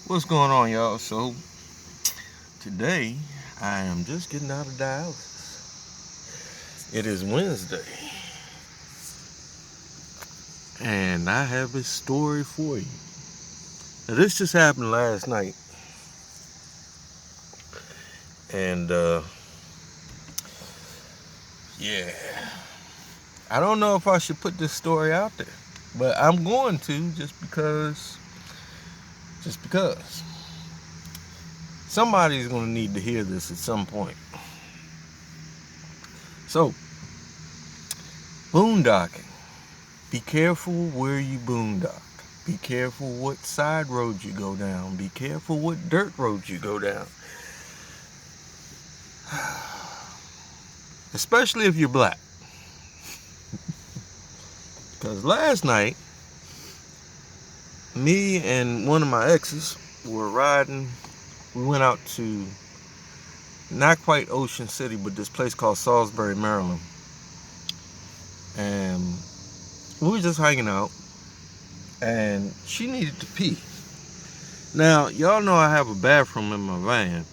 What's going on, y'all? So, today I am just getting out of dialysis. It is Wednesday, and I have a story for you. Now, this just happened last night, and yeah, I don't know if I should put this story out there, but I'm going to just because somebody's going to need to hear this at some point. So, boondocking. Be careful where you boondock. Be careful what side roads you go down. Be careful what dirt roads you go down. Especially if you're black. Because last night, me and one of my exes were riding. We went out to not quite Ocean City, but this place called Salisbury, Maryland. And we were just hanging out. And she needed to pee. Now, y'all know I have a bathroom in my van.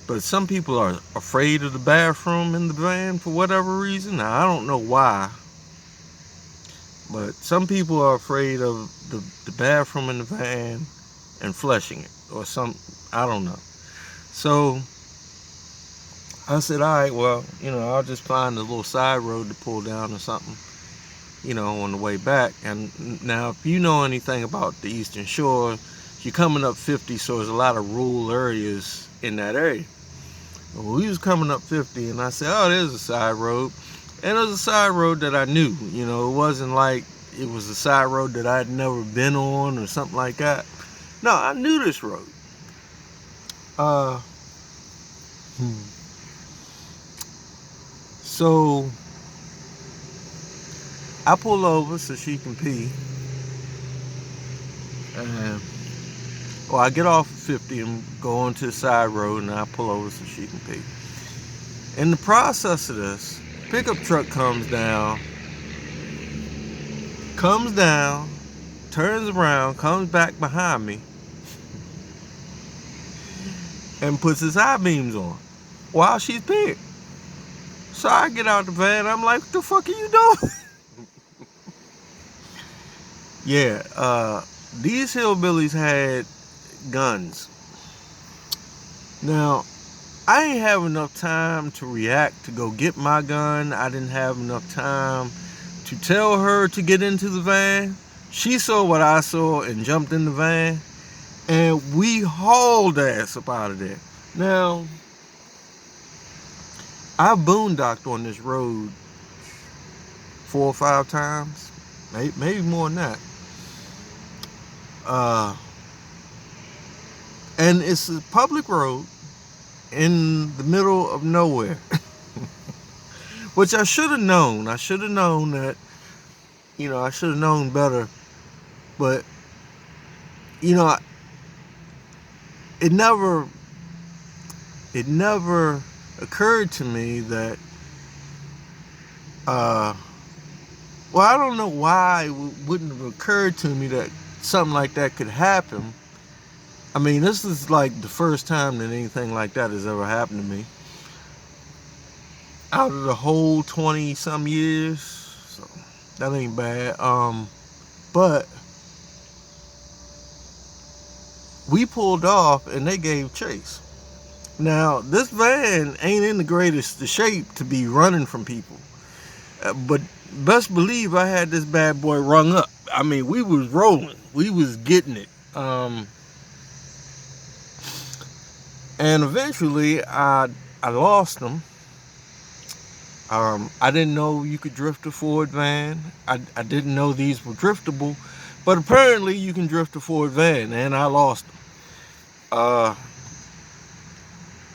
But some people are afraid of the bathroom in the van for whatever reason. Now, I don't know why. But some people are afraid of the bathroom in the van and flushing it. Or I don't know. So, I said, all right, well, I'll just find a little side road to pull down or something, on the way back. And now, if you know anything about the Eastern Shore, you're coming up 50, so there's a lot of rural areas in that area. We was coming up 50, and I said, oh, there's a side road. And it was a side road that I knew. It wasn't like it was a side road that I'd never been on or something like that. No, I knew this road. So I pull over so she can pee. And I get off at 50 and go onto the side road, and I pull over so she can pee. In the process of this, pickup truck comes down, turns around, comes back behind me, and puts his high beams on while she's peeing. So I get out the van, I'm like, what the fuck are you doing? Yeah, these hillbillies had guns. Now, I ain't have enough time to react to go get my gun. I didn't have enough time to tell her to get into the van. She saw what I saw and jumped in the van, and we hauled ass up out of there. Now, I boondocked on this road 4 or 5 times, maybe more than that. And it's a public road in the middle of nowhere. Which I should have known. I should have known that, I should have known better. But, it never occurred to me that, I don't know why it wouldn't have occurred to me that something like that could happen. I mean, this is like the first time that anything like that has ever happened to me. Out of the whole 20-some years, so that ain't bad. But we pulled off and they gave chase. Now, this van ain't in the greatest shape to be running from people. But best believe I had this bad boy rung up. I mean, we was rolling. We was getting it. And eventually, I lost them. I didn't know you could drift a Ford van. I didn't know these were driftable. But apparently, you can drift a Ford van, and I lost them.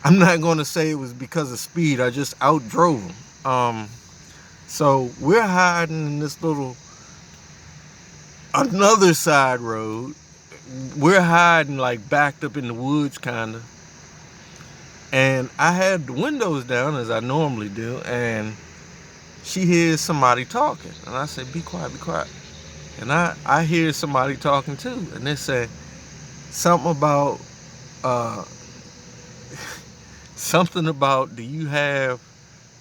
I'm not going to say it was because of speed. I just outdrove them. So we're hiding in this another side road. We're hiding like backed up in the woods, kind of. And I had the windows down as I normally do, and she hears somebody talking. And I said, be quiet, be quiet. And I hear somebody talking too. And they say, something about uh, something about do you have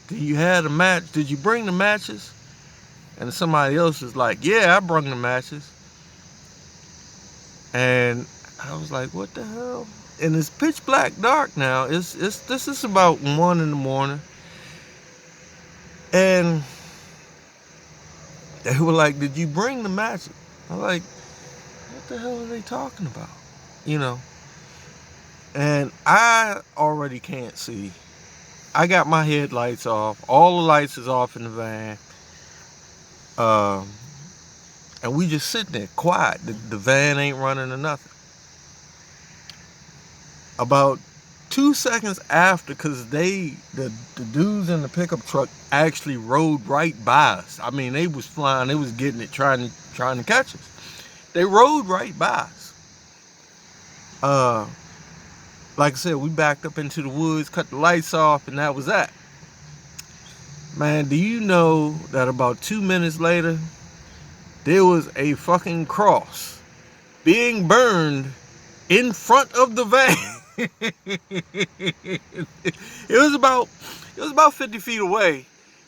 a match? Did you bring the matches? And somebody else is like, yeah, I brought the matches. And I was like, what the hell? And it's pitch black dark now. This is about 1 in the morning. And they were like, did you bring the matches? I'm like, what the hell are they talking about? You know? And I already can't see. I got my headlights off. All the lights is off in the van. And we just sitting there quiet. The van ain't running or nothing. About 2 seconds after, because the dudes in the pickup truck actually rode right by us. I mean, they was flying. They was getting it, trying to catch us. They rode right by us. Like I said, we backed up into the woods, cut the lights off, and that was that. Man, do you know that about 2 minutes later, there was a fucking cross being burned in front of the van? It was about 50 feet away,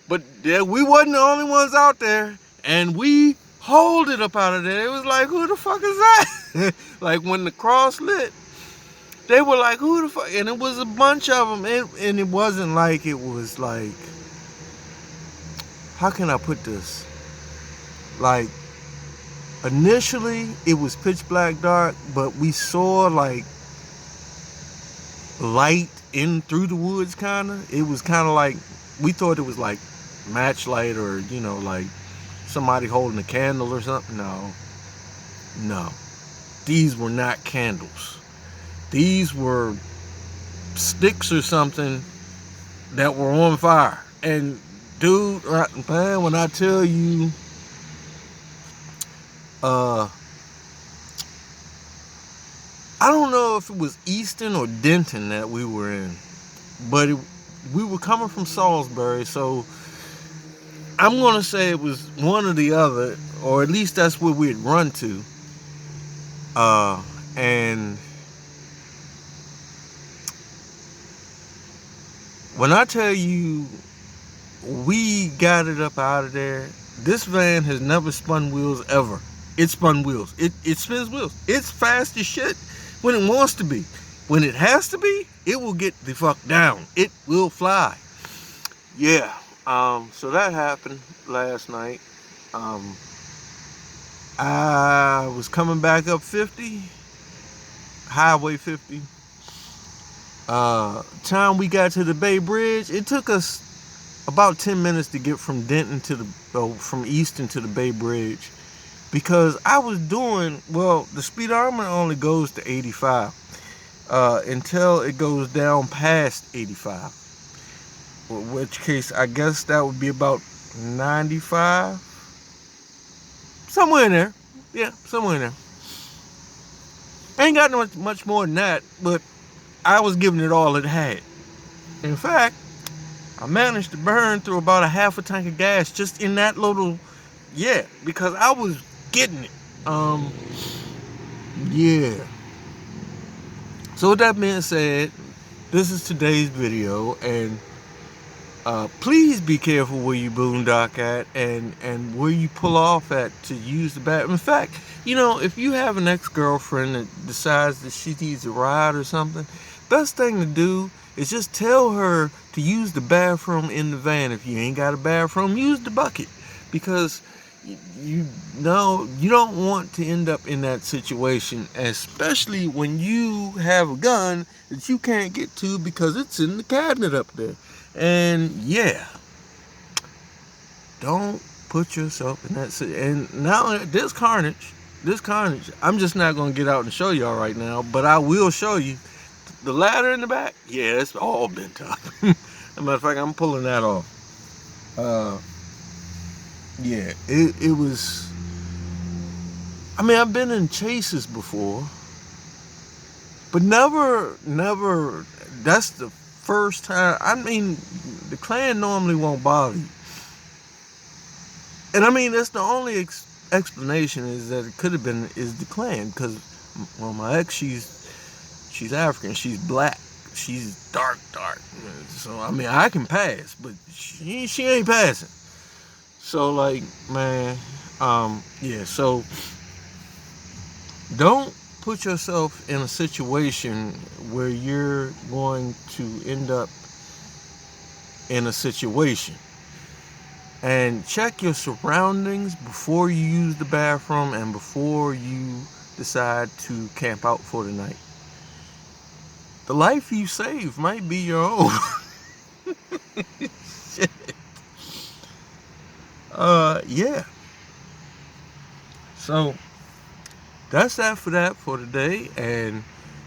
but we wasn't the only ones out there, and we hauled it up out of there. It was like, who the fuck is that? Like when the cross lit, they were like, who the fuck? And it was a bunch of them, and it wasn't like, it was like, how can I put this? Like, initially it was pitch black dark, but we saw like light in through the woods, kind of. It was kind of like, we thought it was like match light, or like somebody holding a candle or something. No, these were not candles. These were sticks or something that were on fire. And dude, man, when I tell you, I don't know if it was Easton or Denton that we were in, but we were coming from Salisbury, so I'm going to say it was one or the other, or at least that's where we'd run to. And when I tell you we got it up out of there, this van has never spun wheels ever. It spun wheels. It spins wheels. It's fast as shit when it wants to be. When it has to be, it will get the fuck down. It will fly. Yeah. So that happened last night. I was coming back up 50, Highway 50. Time we got to the Bay Bridge, it took us about 10 minutes to get from Denton to from Easton to the Bay Bridge, because I was doing, well, the speed limit only goes to 85 until it goes down past 85. In which case, I guess that would be about 95, somewhere in there. Yeah, somewhere in there. Ain't got much more than that, but I was giving it all it had. In fact, I managed to burn through about a half a tank of gas just in that little, because I was getting it. Yeah. So with that being said, this is today's video, and please be careful where you boondock at and where you pull off at to use the bathroom. In fact, if you have an ex-girlfriend that decides that she needs a ride or something, best thing to do is just tell her to use the bathroom in the van. If you ain't got a bathroom, use the bucket, because you don't want to end up in that situation, especially when you have a gun that you can't get to because it's in the cabinet up there. And don't put yourself in that situation. And now this carnage, I'm just not going to get out and show y'all right now, but I will show you the ladder in the back. Yeah, it's all bent up. As a matter of fact, I'm pulling that off. It was, I mean, I've been in chases before, but never, that's the first time. I mean, the Klan normally won't bother you. And I mean, that's the only explanation, is that it could have been is the Klan, because well, my ex, she's African. She's black. She's dark. So I mean, I can pass, but she ain't passing. So like, man, yeah. So don't put yourself in a situation where you're going to end up in a situation. And check your surroundings before you use the bathroom and before you decide to camp out for the night. The life you save might be your own. Shit. Yeah. So that's that for today. And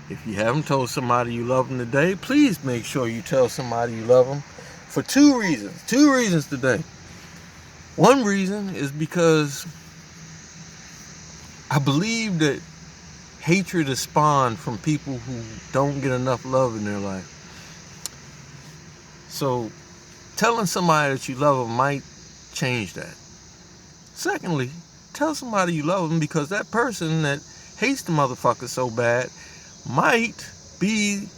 if you haven't told somebody you love them today, please make sure you tell somebody you love them for two reasons. Two reasons today. One reason is because I believe that hatred is spawned from people who don't get enough love in their life. So telling somebody that you love them might change that. Secondly, tell somebody you love them because that person that hates the motherfucker so bad might be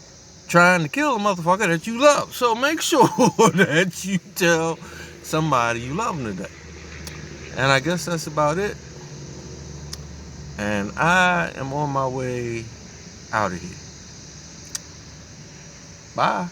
trying to kill the motherfucker that you love. So make sure that you tell somebody you love them today. And I guess that's about it. And I am on my way out of here. Bye.